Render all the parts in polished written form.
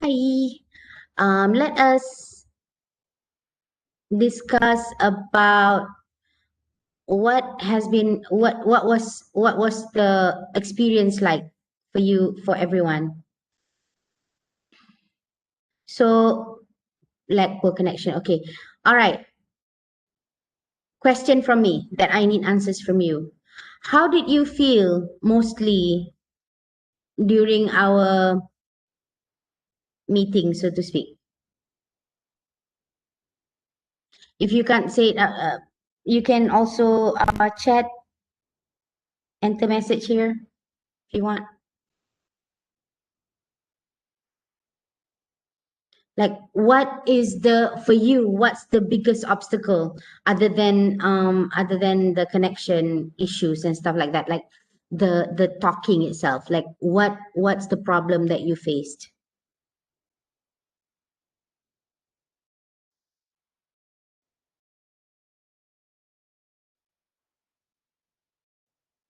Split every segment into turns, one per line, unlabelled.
Hi. Let us discuss about what was the experience like for you, for everyone. So, like poor connection. Okay. All right. Question from me that I need answers from you. How did you feel mostly during our meeting, so to speak? If you can't say it, you can also chat, enter message here if you want. Like, what is the, for you, what's the biggest obstacle other than the connection issues and stuff like that, like the talking itself, like what's the problem that you faced?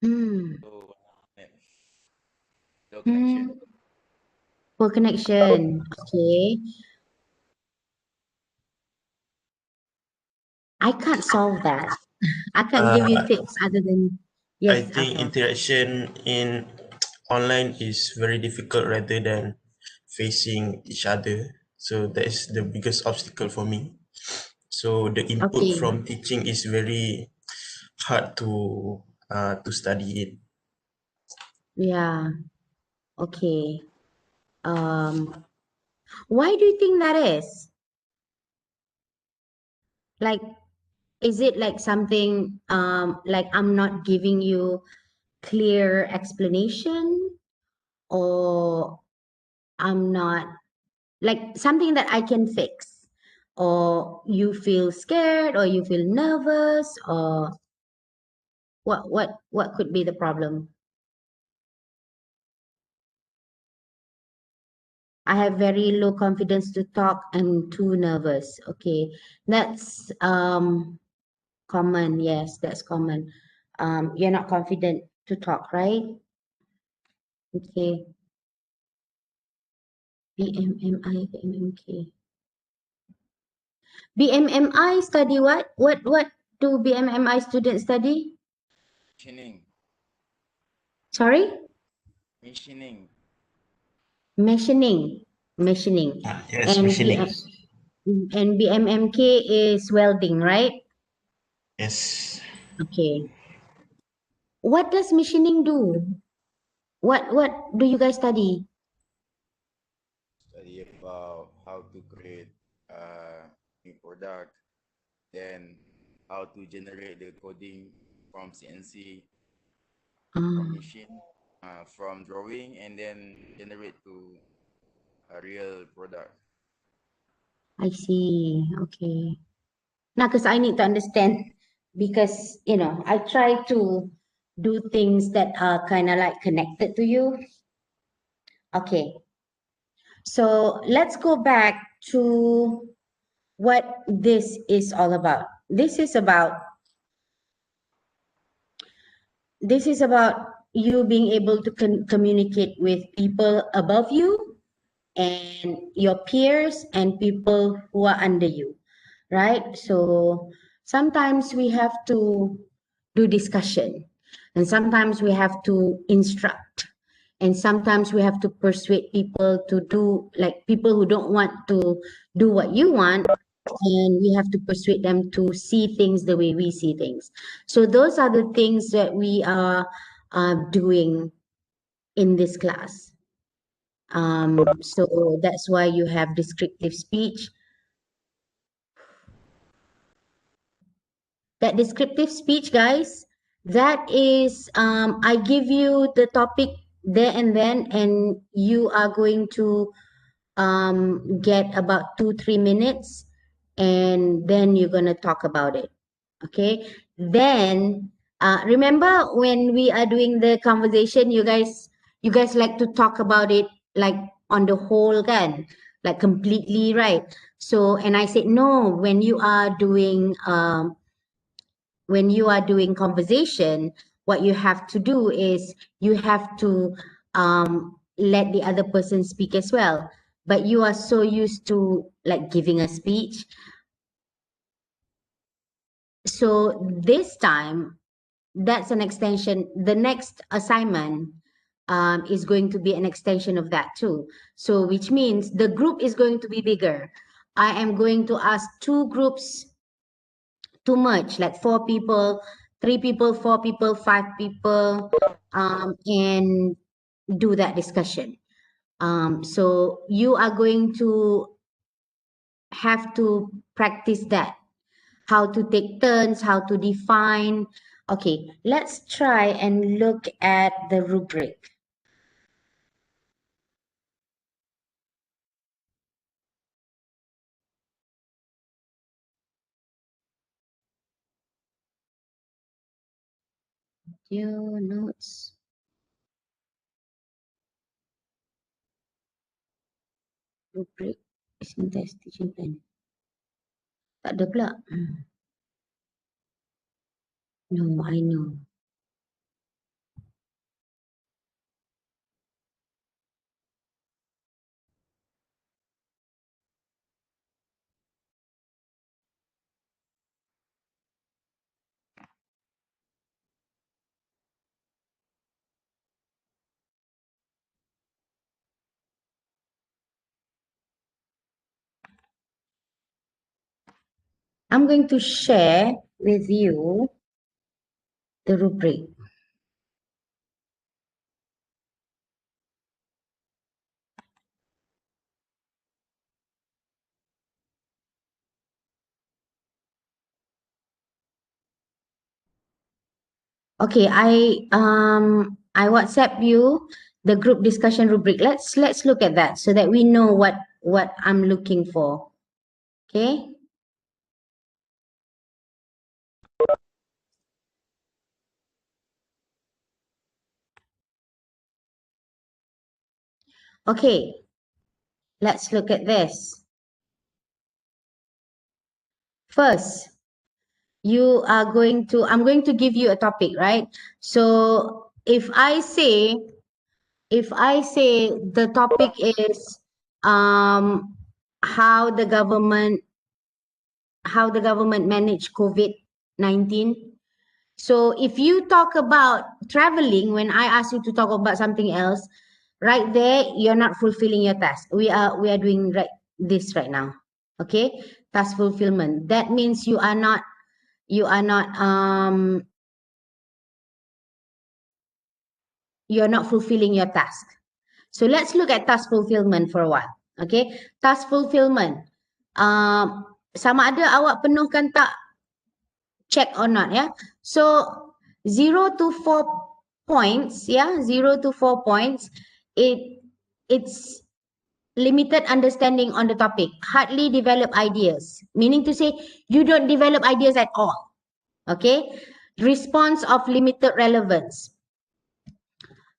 Hmm.
So, net, low connection.
Hmm. Poor connection. Okay. I can't solve that. I can't give you
Uh,
tips other than,
I
yes,
think
Afro.
interaction in online is very difficult rather than facing each other. So that is the biggest obstacle for me. So the input
Okay.
from teaching is very hard to study it.
Yeah. Okay. Why do you think that is? Like, is it like something like I'm not giving you clear explanation, or I'm not, like something that I can fix, or you feel scared, or you feel nervous, or what could be the problem? I have very low confidence to talk. I'm too nervous. Okay. That's common. Yes, that's common. You're not confident to talk, right? Okay. BMMI, BMMK. BMMI study what? What do BMMI students study?
Machining.
Sorry?
Machining.
Machining. Machining.
Yes,
And
machining.
BMMK is welding, right?
Yes.
Okay. What does machining do? What do you guys study?
Study about how to create new product, then how to generate the coding from CNC, from
Ah,
machine, from drawing, and then generate to a real product.
I see. Okay. Now, because I need to understand, because I try to do things that are kind of like connected to you. Okay. So let's go back to what this is all about. This is about you being able to communicate with people above you and your peers and people who are under you, right? So sometimes we have to do discussion, and sometimes we have to instruct, and sometimes we have to persuade people to do, like people who don't want to do what you want, and we have to persuade them to see things the way we see things. So those are the things that we are doing in this class. So that's why you have descriptive speech. That descriptive speech, guys, that is, I give you the topic there and then, and you are going to get about 2-3 minutes, and then you're going to talk about it. Okay. Then remember when we are doing the conversation, you guys like to talk about it like on the whole, can, like completely, right? So, and I said no, when you are doing conversation, what you have to do is you have to let the other person speak as well. but you are so used to like giving a speech. So this time, that's an extension. The next assignment is going to be an extension of that too. So which means the group is going to be bigger. I am going to ask two groups to merge, like 4 people, 3 people, 4 people, 5 people, and do that discussion. So you are going to have to practice that, how to take turns, how to define. Okay, let's try and look at the rubric. Your notes. Rubric. Syntax teaching plan. Tak ada pula. No, I know. I'm going to share with you the rubric. Okay, I WhatsApp you the group discussion rubric. Let's look at that so that we know what I'm looking for. Okay? Okay. Let's look at this. First, I'm going to give you a topic, right? So if I say the topic is how the government managed COVID-19. So if you talk about traveling, when I ask you to talk about something else, right there, you're not fulfilling your task. We are doing this right now. Okay? Task fulfillment. That means you are not you're not fulfilling your task. So let's look at task fulfillment for a while. Okay? Task fulfillment. Sama ada awak penuhkan tak, check or not, yeah? So 0 to 4 points, yeah, 0 to 4 points, it's limited understanding on the topic, hardly develop ideas, meaning to say you don't develop ideas at all. Okay? Response of limited relevance.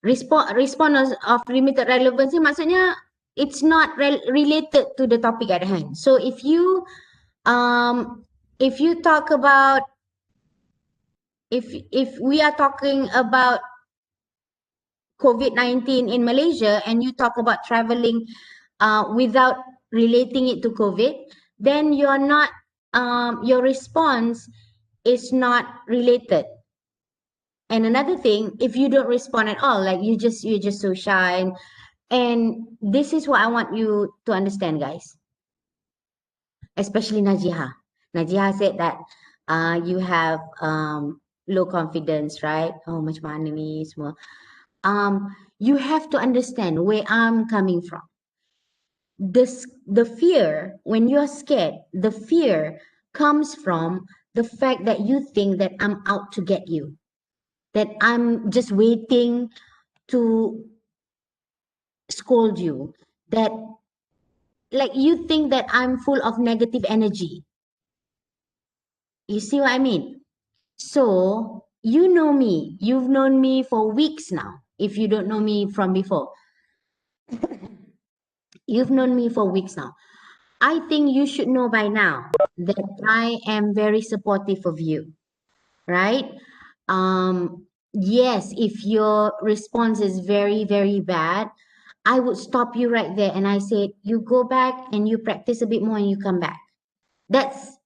Response of limited relevance ni maksudnya it's not related to the topic at hand. So if you talk about, if we are talking about COVID-19 in Malaysia and you talk about traveling without relating it to COVID, then you're not, your response is not related. And another thing, if you don't respond at all, like you're just so shy, and this is what I want you to understand, guys. Especially Najiha. Najiha said that you have low confidence, right? Oh, macam mana ni semua. You have to understand where I'm coming from. The fear, when you're scared, the fear comes from the fact that you think that I'm out to get you, that I'm just waiting to scold you, that like you think that I'm full of negative energy. You see what I mean? So you know me, you've known me for weeks now. If you don't know me from before, you've known me for weeks now. I think you should know by now that I am very supportive of you, right? Yes, if your response is very, very bad, I would stop you right there and I said, you go back and you practice a bit more and you come back. That's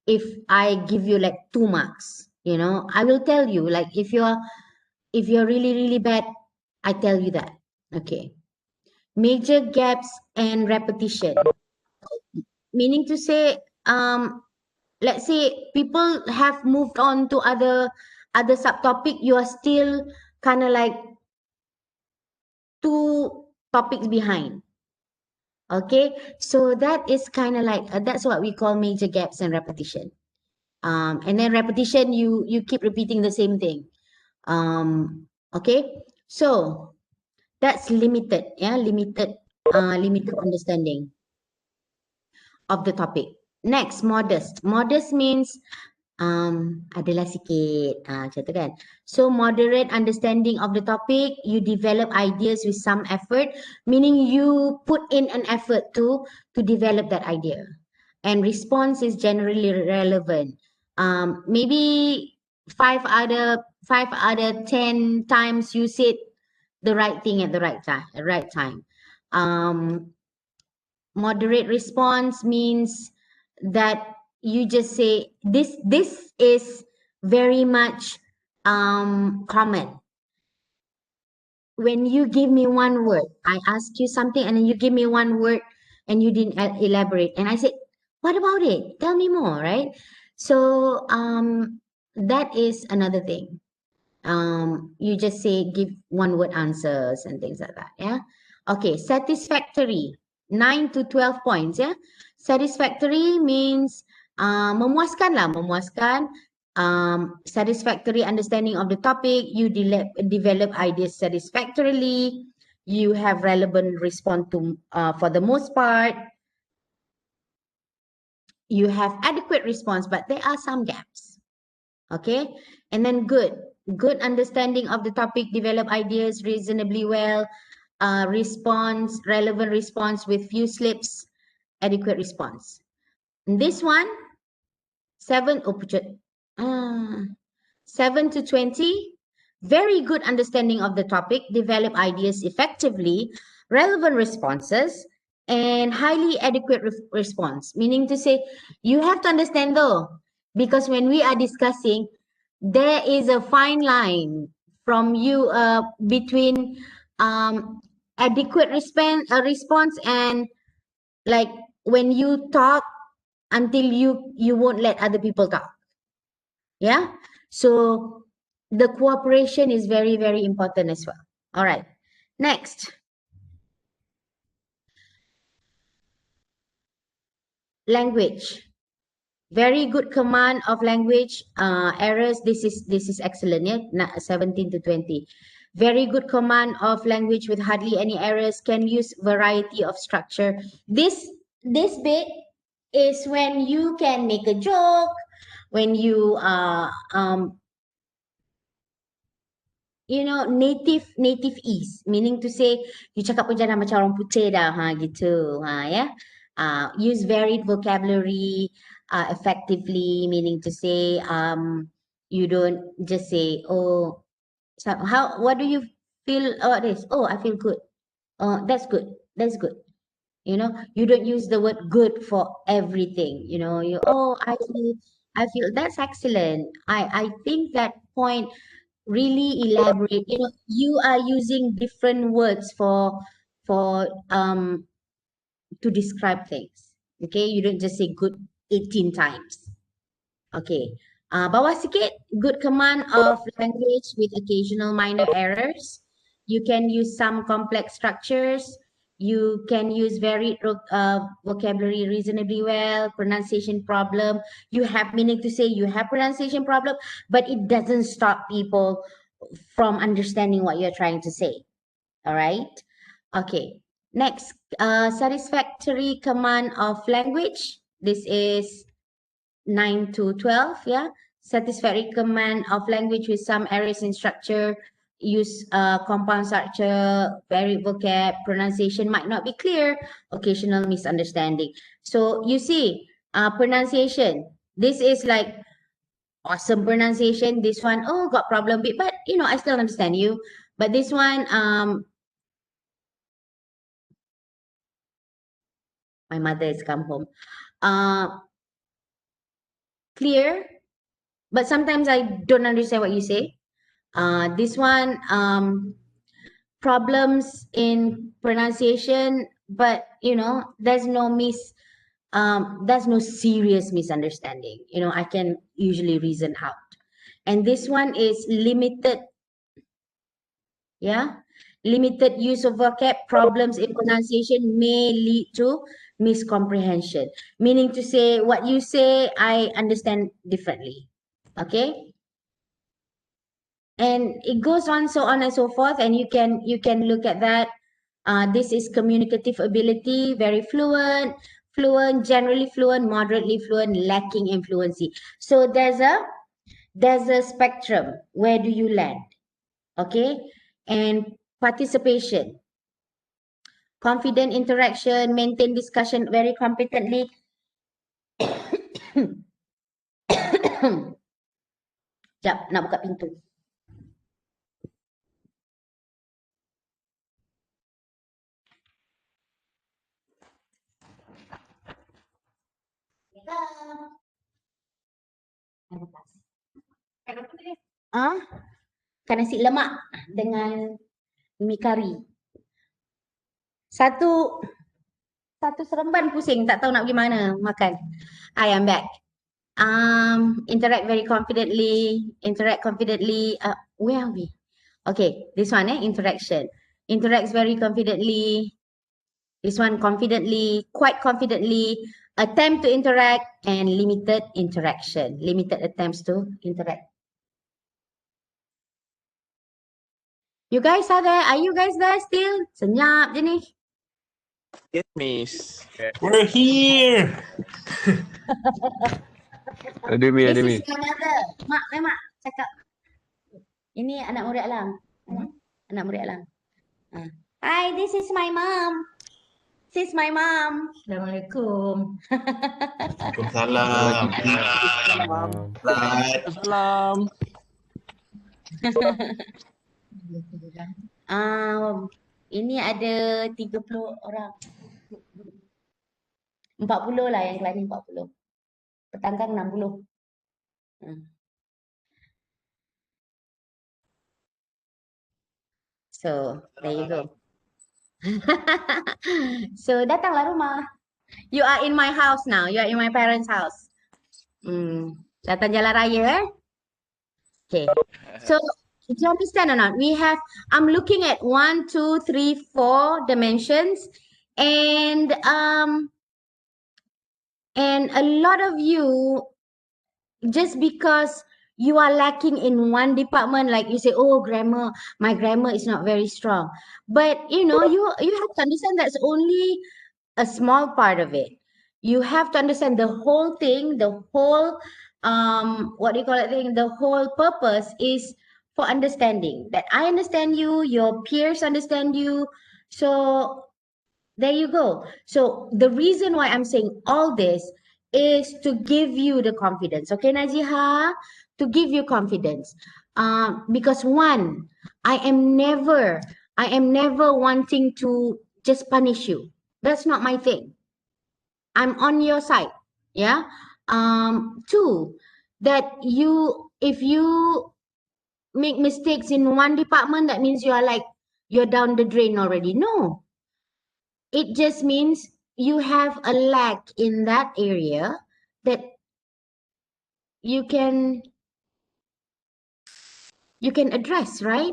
if I give you like 2 marks, you know, I will tell you, like, if you're really, really bad, I tell you that. Okay. Major gaps and repetition. Meaning to say, let's say people have moved on to other subtopic, you are still kind of like 2 topics behind. Okay, so that is kind of like that's what we call major gaps and repetition. And then repetition, you keep repeating the same thing. Okay, so that's limited, yeah, limited understanding of the topic. Next, modest. Modest means adalah sikit macam tu kan. So moderate understanding of the topic, you develop ideas with some effort, meaning you put in an effort to develop that idea. And response is generally relevant. Maybe 5 out of 10 times you said the right thing at the right time. Moderate response means that you just say this is very much common. When you give me one word, I ask you something and then you give me one word and you didn't elaborate, and I said, what about it, tell me more, right? So that is another thing. You just say give one word answers and things like that. Yeah. Okay. Satisfactory, 9 to 12 points. Yeah. Satisfactory means memuaskan lah, memuaskan. Satisfactory understanding of the topic. You develop ideas satisfactorily. You have relevant response to for the most part. You have adequate response, but there are some gaps. Okay. And then good understanding of the topic, develop ideas reasonably well, relevant response with few slips, adequate response. And this one, 7 to 20, very good understanding of the topic, develop ideas effectively, relevant responses, and highly adequate response. Meaning to say, you have to understand though, because when we are discussing, there is a fine line from you between adequate response and like when you talk until you won't let other people talk. Yeah. So the cooperation is very, very important as well. All right. Next. Language. Very good command of language. Errors. This is excellent. Yeah. 17 to 20. Very good command of language with hardly any errors. Can use variety of structure. This bit is when you can make a joke, when you you know, native ease, meaning to say you cakap pun jangan macam orang putih dah gitu ya. Use varied vocabulary effectively, meaning to say you don't just say, oh, so what do you feel about this? Oh, I feel good. That's good, you know. You don't use the word good for everything, you know. I feel that's excellent. I think that point really elaborate, you know. You are using different words for to describe things. Okay, you don't just say good 18 times. Okay, bawah sikit, good command of language with occasional minor errors. You can use some complex structures. You can use varied vocabulary reasonably well. Pronunciation problem. You have, meaning to say you have pronunciation problem, but it doesn't stop people from understanding what you're trying to say. All right. Okay. Next, satisfactory command of language. This is 9 to 12. Yeah. Satisfactory command of language with some errors in structure. Use compound structure, varied vocab, pronunciation might not be clear, occasional misunderstanding. So you see, pronunciation. This is like awesome pronunciation. This one, oh, got problem bit, but you know, I still understand you. But this one, My mother has come home. Clear, but sometimes I don't understand what you say. This one, problems in pronunciation, but you know, there's no serious misunderstanding. You know, I can usually reason out. And this one is limited, yeah, limited use of vocab. Problems in pronunciation may lead to miscomprehension, meaning to say what you say I understand differently. Okay, and it goes on and so forth, and you can look at that. This is communicative ability, very fluent, generally fluent, moderately fluent, lacking in fluency. So there's a spectrum. Where do you land? Okay, and participation, confident interaction, maintain discussion very competently. Sekejap, nak buka pintu. Kan nasi lemak dengan mi kari. Satu seremban pusing, tak tahu nak pergi mana makan. I am back. Interact very confidently. Where are we? Okay, this one, interaction. Interacts very confidently. This one, confidently, quite confidently. Attempt to interact and limited interaction. Limited attempts to interact. You guys are there? Are you guys there still? Senyap je ni.
Yes, Miss.
We're here.
Ada Mi, ada Mi.
This is my mother. Mak, cakap. Ini anak murid Alang. Anak murid Alang. Hi, this is my mom. This is my mom. Assalamualaikum.
Waalaikumsalam.
Salam.
Ini ada 30 orang. 40 lah yang kelas ni, 40. Petanggang 60. So, there you go. So, datanglah rumah. You are in my house now. You are in my parents' house. Datang jalan raya, Okay. So, do you understand or not? I'm looking at 1, 2, 3, 4 dimensions, and a lot of you, just because you are lacking in one department, like you say, oh, grammar, my grammar is not very strong. But you know, you have to understand that's only a small part of it. You have to understand the whole thing, the whole the whole purpose is for understanding. That I understand you, your peers understand you. So there you go. So the reason why I'm saying all this is to give you the confidence. Okay, Najiha? To give you confidence. Because one, I am never wanting to just punish you. That's not my thing. I'm on your side. Yeah. Two, that if you make mistakes in one department, that means you're down the drain already. No. It just means you have a lack in that area that you can address, right?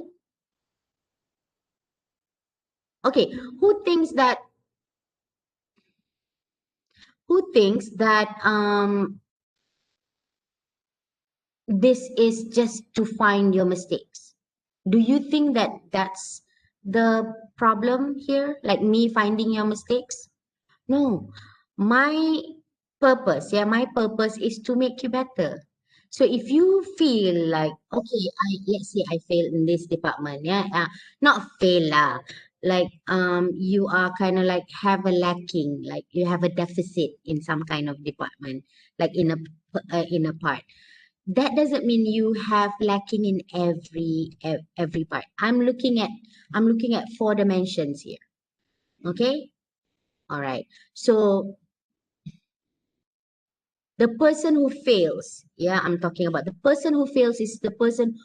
Okay, who thinks that this is just to find your mistakes? Do you think that that's the problem here, like me finding your mistakes? No, my purpose is to make you better. So if you feel like, okay, let's say I failed in this department, not fail lah, like you are kind of like have a lacking, like you have a deficit in some kind of department, like in a part. That doesn't mean you have lacking in every part. I'm looking at 4 dimensions here. Okay? All right. So the person who fails, yeah, I'm talking about the person who fails is the person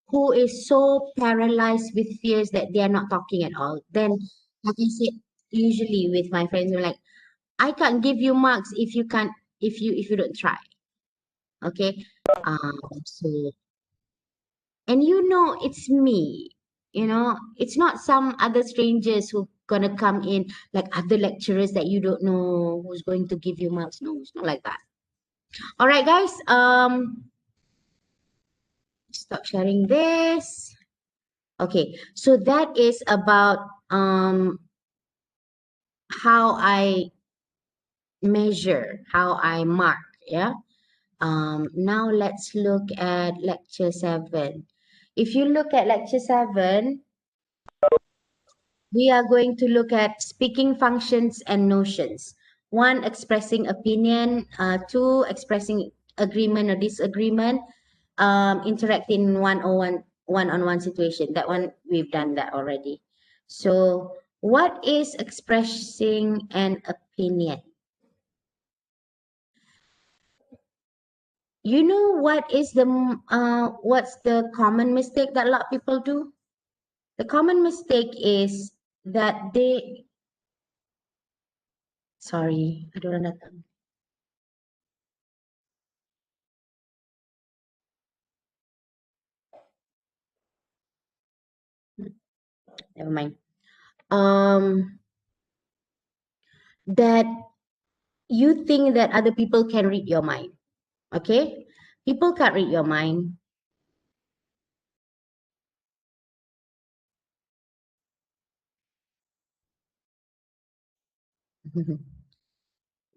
who is so paralyzed with fears that they are not talking at all. Then, like I said, usually with my friends, I'm like, I can't give you marks if you can't, if you don't try. Okay. So, and it's me. It's not some other strangers who gonna come in, like other lecturers that you don't know who's going to give you marks. No, it's not like that. All right, guys. Stop sharing this. Okay, so that is about how I measure, how I mark. Yeah. Now let's look at lecture 7. If you look at lecture 7, we are going to look at speaking functions and notions. 1, expressing opinion. 2, expressing agreement or disagreement. Interacting one-on-one situation. That one, we've done that already. So what is expressing an opinion? You know what's the common mistake that a lot of people do? The common mistake is that sorry, I don't know. Never mind. That you think that other people can read your mind. Okay? People can't read your mind.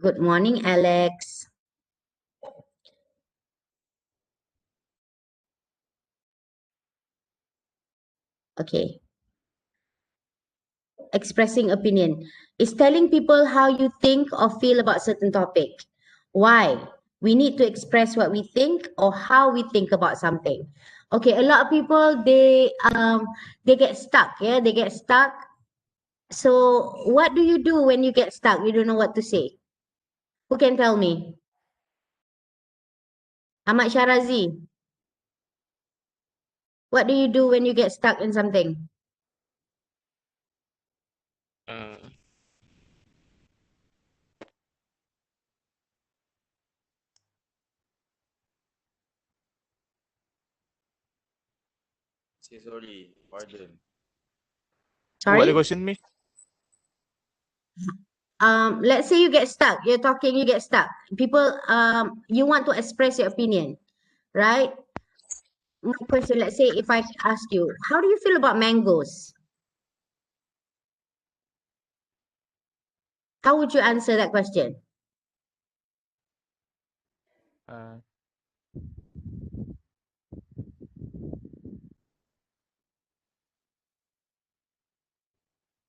Good morning, Alex. Okay. Expressing opinion is telling people how you think or feel about certain topic. Why? We need to express what we think or how we think about something. Okay, a lot of people they get stuck, yeah, they get stuck. So what do you do when you get stuck? You don't know what to say. Who can tell me? Ahmad Sharazi, what do you do when you get stuck in something?
Uh,
Say sorry, pardon.
what the
Sorry?
question, Miss?
Let's say you get stuck. You're talking, you get stuck. People, you want to express your opinion, right? My question, let's say if I ask you, how do you feel about mangoes? How would you answer that question?
Uh,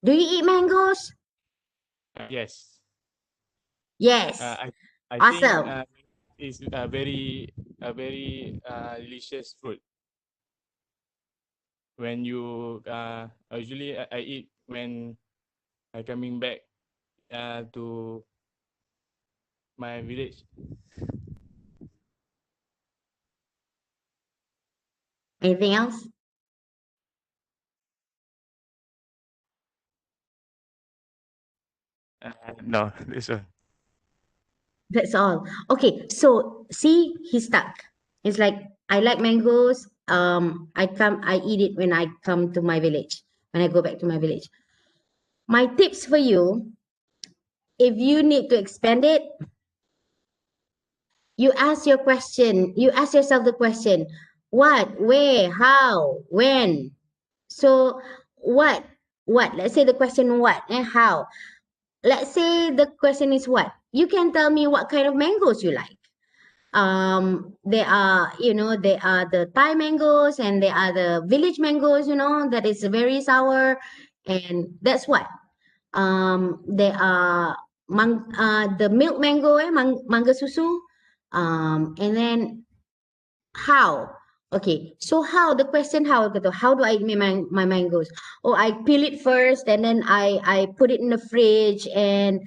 Do you eat mangoes?
yes.
Yes.
I think
Awesome.
it's a very delicious food. When you usually I eat when I coming back to my village.
Anything else?
No, this one.
That's all. Okay, so see, he's stuck. He's like, I like mangoes. I eat it when I come to my village, when I go back to my village. My tips for you, if you need to expand it, you ask yourself the question, what, where, how, when. So what, let's say the question what and how. Let's say the question is what. You can tell me what kind of mangoes you like. There are, there are the Thai mangoes and there are the village mangoes, that is very sour, and that's what. There are the milk mango, mangga susu. And then how? Okay, so the question how do I eat my mangoes? Oh, I peel it first and then I put it in the fridge and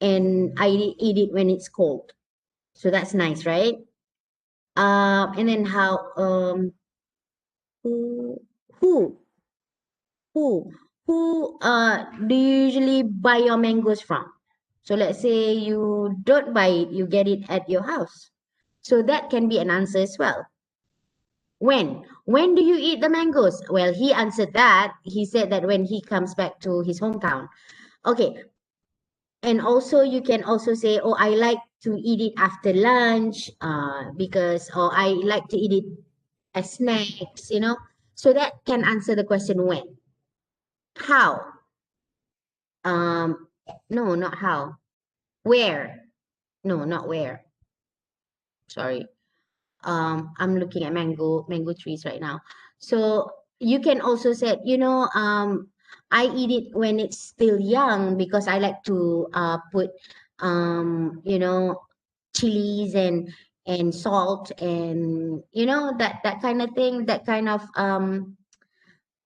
I eat it when it's cold. So that's nice, right? And then who who who do you usually buy your mangoes from? So let's say you don't buy it, you get it at your house. So that can be an answer as well. When do you eat the mangoes? Well, he answered that. He said that when he comes back to his hometown. Okay. And also you can also say, oh, I like to eat it after lunch, because or I like to eat it as snacks, So that can answer the question when. How? Um, no, not how. Where? No, not where. Sorry. I'm looking at mango trees right now. So you can also say, I eat it when it's still young because I like to put chilies and salt and that kind of thing, that kind of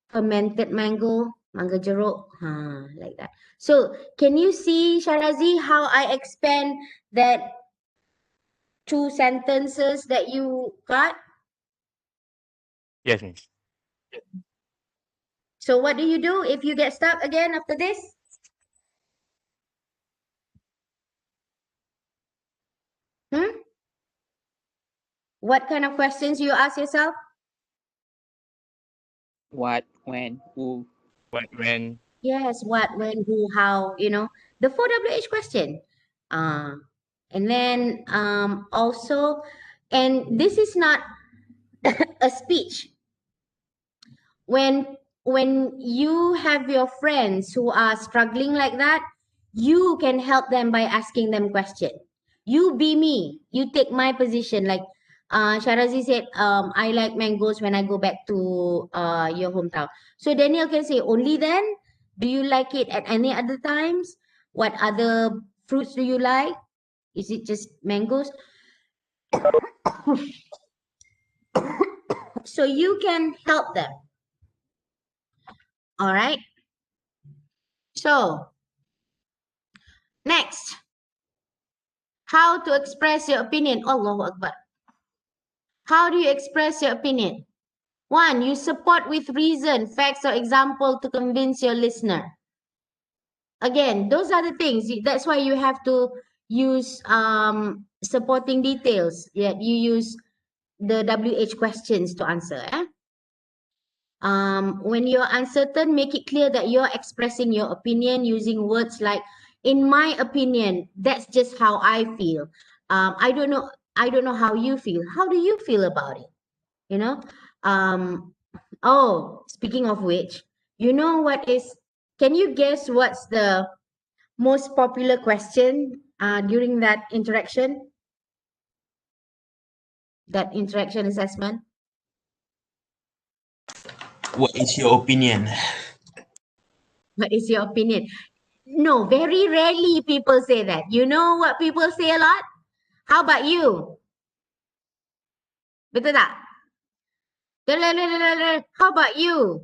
fermented mango jeruk, like that. So can you see, Sharazi, how I expand that two sentences that you got?
Yes, Miss.
So what do you do if you get stuck again after this? Hmm? What kind of questions you ask yourself?
What, when, who.
What, when?
Yes, what, when, who, how, the 4WH question. Uh, and then also, and this is not a speech. When you have your friends who are struggling like that, you can help them by asking them question. You be me, you take my position, like Sharazi said, I like mangoes when I go back to your hometown. So Daniel can say, only then? Do you like it at any other times? What other fruits do you like? Is it just mangoes? So you can help them. All right, so next, how to express your opinion. Allahu Akbar. How do you express your opinion? One, you support with reason, facts, or example to convince your listener. Again, those are the things. That's why you have to use supporting details. Yeah, you use the WH questions to answer. When you're uncertain, make it clear that you're expressing your opinion using words like, in my opinion, that's just how I feel. I don't know. I don't know how you feel. How do you feel about it? You know? Um, oh, speaking of which, can you guess what's the most popular question during that interaction assessment?
What is your opinion?
What is your opinion? No, very rarely people say that. You know what people say a lot? How about you? Betul tak? How about you?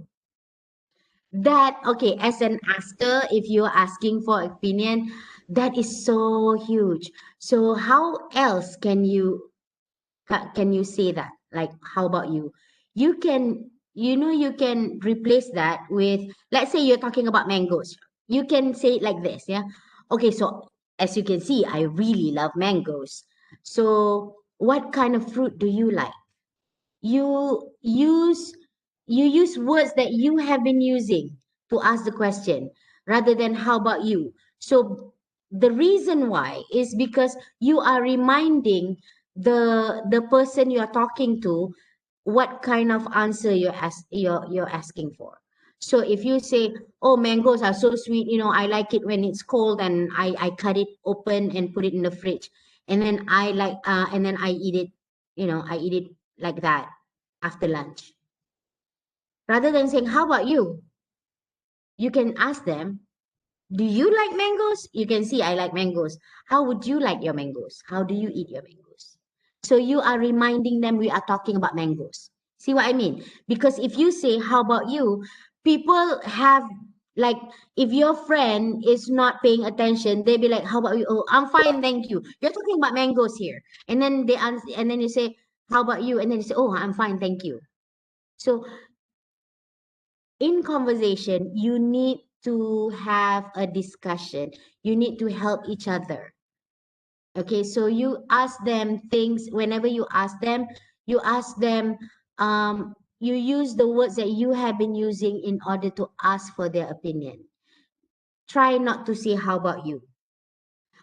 That, okay, as an asker, if you're asking for opinion, that is so huge. So how else can you say that? Like, how about you? You can replace that with, let's say you're talking about mangoes. You can say it like this, yeah? Okay, so as you can see, I really love mangoes. So what kind of fruit do you like? You use you use words that you have been using to ask the question rather than how about you. So the reason why is because you are reminding the person you are talking to what kind of answer you're asking for. So if you say, oh, mangoes are so sweet, I like it when it's cold and I cut it open and put it in the fridge, and then I eat it, I eat it like that after lunch. Rather than saying, how about you? You can ask them, do you like mangoes? You can see I like mangoes. How would you like your mangoes? How do you eat your mangoes? So you are reminding them we are talking about mangoes. See what I mean? Because if you say, how about you? People have, like, if your friend is not paying attention, they'll be like, how about you? Oh, I'm fine, thank you. You're talking about mangoes here. And then they answer, and then you say, how about you? And then you say, oh, I'm fine, thank you. So in conversation, you need to have a discussion. You need to help each other. Okay, so you ask them things whenever you ask them, you use the words that you have been using in order to ask for their opinion. Try not to say, how about you?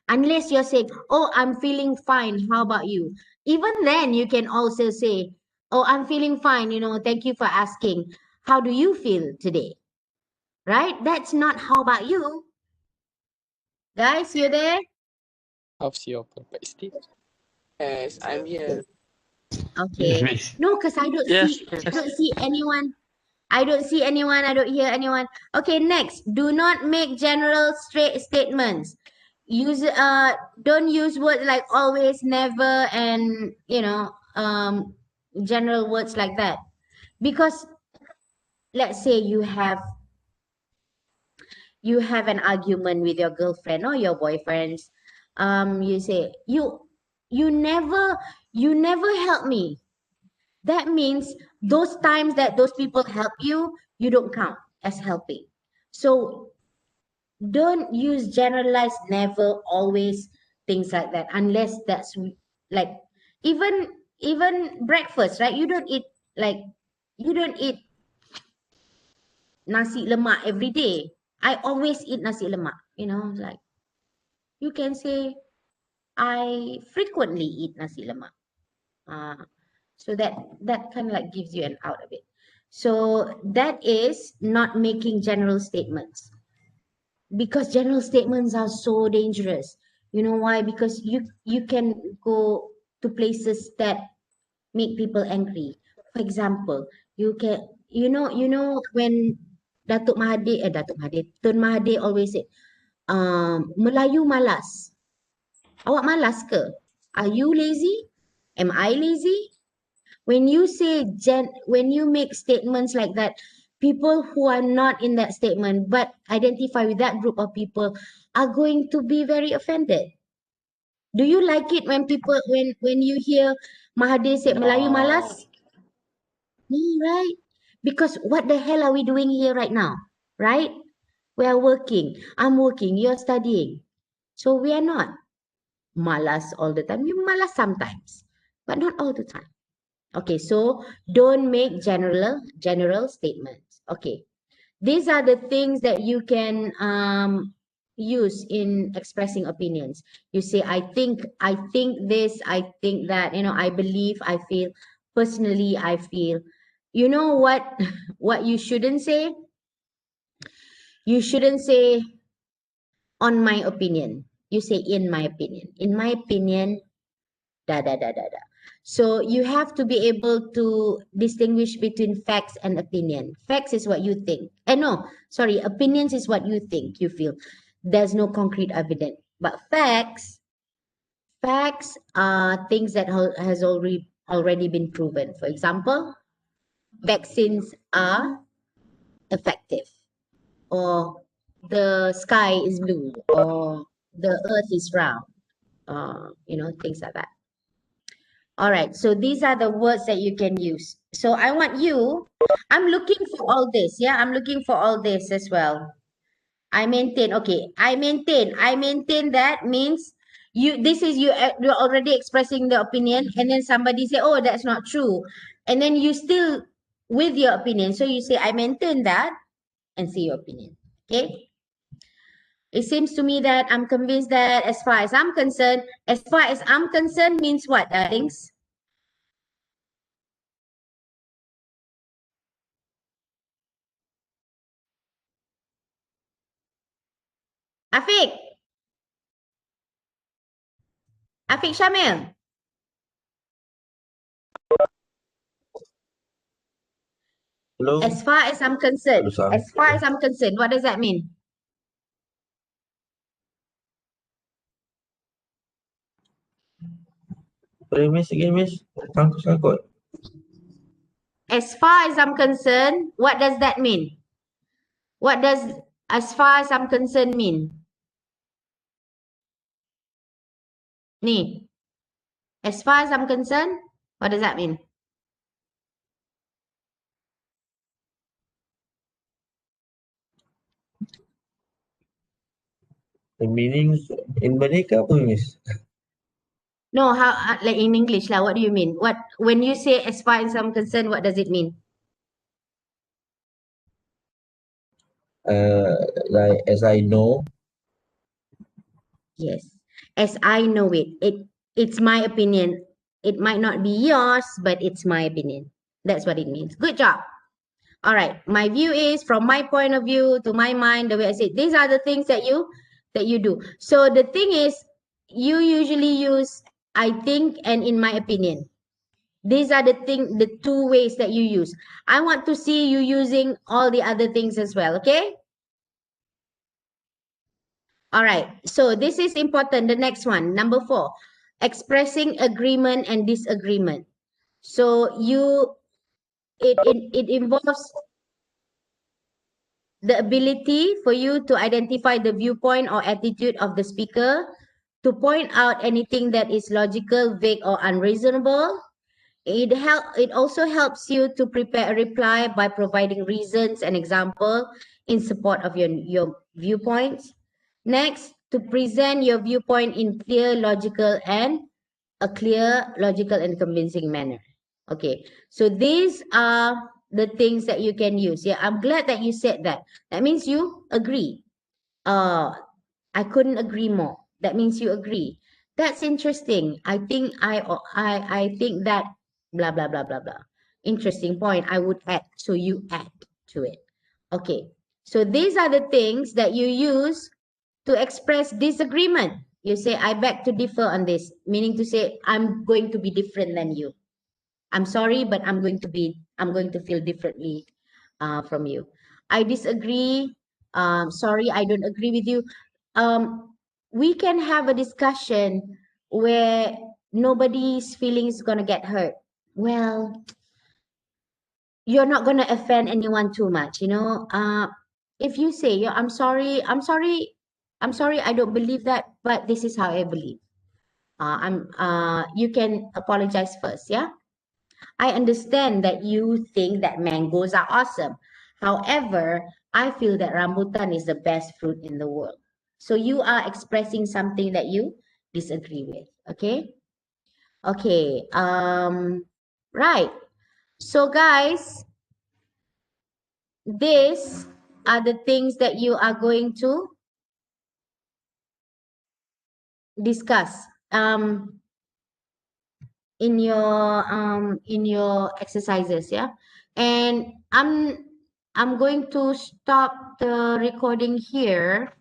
Unless you're saying, oh, I'm feeling fine, how about you? Even then, you can also say, oh, I'm feeling fine, thank you for asking. How do you feel today? Right? That's not how about you. Guys, you there?
How's your perspective? Yes, I'm here.
Okay.
Yes.
No, because I don't
Yes,
see I
yes.
don't see anyone. I don't see anyone. I don't hear anyone. Okay, next. Do not make general straight statements. Use don't use words like always, never, and general words like that. Because let's say you have an argument with your girlfriend or your boyfriends. You say, you never help me. That means those times that those people help you, you don't count as helping. So don't use generalized, never, always, things like that, unless that's like, even breakfast, right? You don't eat nasi lemak every day. I always eat nasi lemak, like you can say I frequently eat nasi lemak. So that kind of like gives you an out of it. So that is not making general statements, because general statements are so dangerous. You know why? Because you can go to places that make people angry. For example, you know when Datuk Mahathir Tun Mahathir always said, Melayu malas. Awak malas ke? Are you lazy? Am I lazy? When you say when you make statements like that, people who are not in that statement but identify with that group of people are going to be very offended. Do you like it when you hear Mahathir say Melayu
No.
malas? No, right? Because what the hell are we doing here right now? Right? We are working. I'm working. You're studying. So we are not malas all the time. You malas sometimes, but not all the time. Okay, so don't make general statements. Okay, these are the things that you can use in expressing opinions. You say, I think this, I think that, I believe, I feel, personally, I feel. You know what? What you shouldn't say? You shouldn't say on my opinion. You say in my opinion. In my opinion, da da da da da. So you have to be able to distinguish between facts and opinion. Facts is what you think. No, sorry, opinions is what you think, you feel. There's no concrete evidence. But facts are things that has already been proven. For example, vaccines are effective, or the sky is blue, or the earth is round, things like that. All right, so these are the words that you can use. So I'm looking for all this. Yeah, I'm looking for all this as well. I maintain. Okay, I maintain that means this is you're already expressing the opinion, and then somebody say, oh, that's not true. And then you still with your opinion. So you say, I maintain that, and say your opinion. Okay. It seems to me that I'm convinced that as far as I'm concerned means what, darlings? Afiq, Afiq Shamil.
Hello?
As far as I'm concerned,
Hello, Sam.
as far as I'm concerned, what does that mean?
Sorry, miss, again, miss. Sangkut.
as far as I'm concerned, what does that mean? What does as far as I'm concerned mean? Ni, as far as I'm concerned, what does that mean?
The meaning in Malay ke apa, Miss?
No, how like in English lah. What do you mean? What when you say as far as I'm concerned, what does it mean?
Like as I know.
Yes, as I know it. It's my opinion. It might not be yours, but it's my opinion. That's what it means. Good job. All right. My view is from my point of view to my mind, the way I say, these are the things that you do. So the thing is, you usually use I think and in my opinion. These are the two ways that you use. I want to see you using all the other things as well, okay? All right. So this is important. The next one, number 4, expressing agreement and disagreement. So it involves the ability for you to identify the viewpoint or attitude of the speaker, to point out anything that is logical, vague, or unreasonable. It also helps you to prepare a reply by providing reasons and example in support of your viewpoints. Next, to present your viewpoint in clear, logical, and convincing manner. Okay, so these are the things that you can use. Yeah, I'm glad that you said that. That means you agree. I couldn't agree more. That means you agree. That's interesting. I think that blah blah blah blah blah. Interesting point. I would add. So you add to it. Okay. So these are the things that you use to express disagreement. You say, I beg to differ on this, meaning to say, I'm going to be different than you. I'm sorry, but I'm going to feel differently from you. I disagree. Sorry, I don't agree with you. We can have a discussion where nobody's feelings is gonna get hurt. Well, you're not gonna offend anyone too much, you know. If you say, yeah, I'm sorry, I don't believe that, but this is how I believe. You can apologize first, yeah. I understand that you think that mangoes are awesome. However, I feel that rambutan is the best fruit in the world. So you are expressing something that you disagree with. Okay? Okay. Right. So guys, these are the things that you are going to discuss in your exercises, yeah. And I'm going to stop the recording here,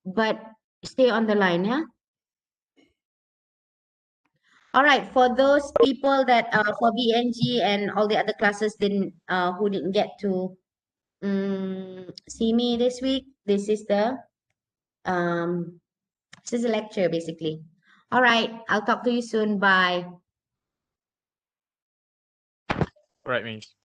but stay on the line, yeah. All right, for those people that for BNG and all the other classes didn't who didn't get to see me this week, um this is a lecture basically. All right, I'll talk to you soon. Bye.
Right, Miss.